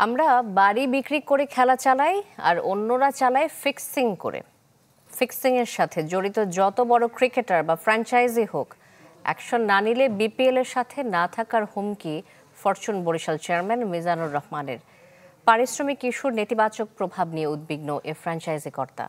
আমরা বাড়ি বিক্রি করে খেলা চালাই আর অন্যরা চালায় ফিক্সিং করে। ফিক্সিং এর সাথে জড়িত যত বড় ক্রিকেটার বা ফ্র্যাঞ্চাইজি হোক, অ্যাকশন না নিলে বিপিএল এর সাথে না থাকার হুমকি ফরচুন বরিশাল চেয়ারম্যান মিজানুর রহমানের। পারিশ্রমিক ইস্যুর নেতিবাচক প্রভাব নিয়ে উদ্বিগ্ন এ ফ্র্যাঞ্চাইজি কর্তা।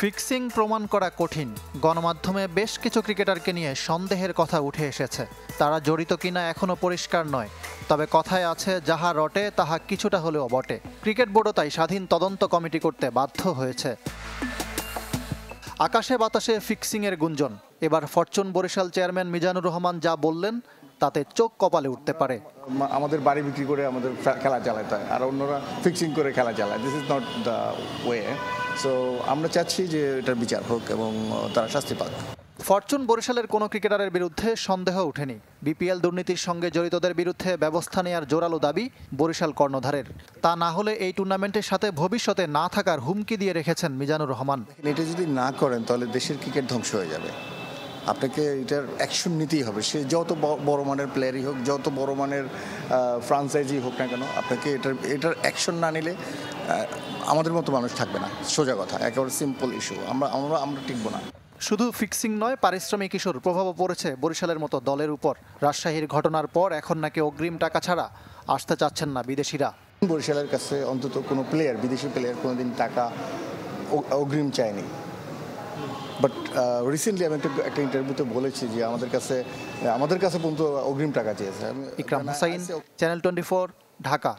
ফিক্সিং প্রমাণ করা কঠিন। গণমাধ্যমে বেশ কিছু ক্রিকেটারকে নিয়ে সন্দেহের কথা উঠে এসেছে। তারা জড়িত কিনা এখনো পরিষ্কার নয়, তবে কথায় আছে যাহা রটে তাহা কিছুটা হলেও বটে। ক্রিকেট বোর্ডও তাই স্বাধীন তদন্ত কমিটি করতে বাধ্য হয়েছে। আকাশে বাতাসে ফিক্সিংয়ের গুঞ্জন। এবার ফরচুন বরিশাল চেয়ারম্যান মিজানুর রহমান যা বললেন তাতে চোখ কপালে উঠতে পারে। আমাদের বাড়ি বিক্রি করে আমাদের খেলা চালাতে হয়, আর অন্যরা ফিক্সিং করে খেলা চালায়। This is not the way. So আমরা চাচ্ছি যে এটার বিচার হোক এবং তারা শাস্তি পাক। ফরচুন বরিশালের কোনো ক্রিকেটারের বিরুদ্ধে সন্দেহ ওঠেনি। বিপিএল দুর্নীতির সঙ্গে জড়িতদের বিরুদ্ধে ব্যবস্থা নেওয়ার জোরালো দাবি বরিশাল কর্ণধারের। তা না হলে এই টুর্নামেন্টের সাথে ভবিষ্যতে না থাকার হুমকি দিয়ে রেখেছেন মিজানুর রহমান। এটা যদি না করেন তাহলে দেশের ক্রিকেট ধ্বংস হয়ে যাবে। আপনাকে এটার অ্যাকশন নিতেই হবে। সে যত বড় মানের প্লেয়ারই হোক, যত বড় মানের ফ্রাঞ্চাইজি হোক না কেন, আপনাকে এটার অ্যাকশন না নিলে আমাদের মতো মানুষ থাকবে না। সোজা কথা, একেবারে সিম্পল ইস্যু। আমরা টিকবো না। শুধু ফিক্সিং নয়, পারিশ্রমিক ইস্যুর প্রভাবও পড়েছে বরিশালের মতো দলের উপর। রাজশাহীর ঘটনার পর এখন নাকি অগ্রিম টাকা ছাড়া আসতে চাচ্ছেন না বিদেশিরা। বরিশালের কাছে অন্তত কোনো প্লেয়ার, বিদেশি প্লেয়ার কোনোদিন টাকা অগ্রিম চায়নি। বাট রিসেন্টলি আমি একটা ইন্টারভিউতে বলেছি যে আমাদের কাছে পর্যন্ত অগ্রিম টাকা চেয়েছে। ইকরাম হুসাইন, চ্যানেল 24, ঢাকা।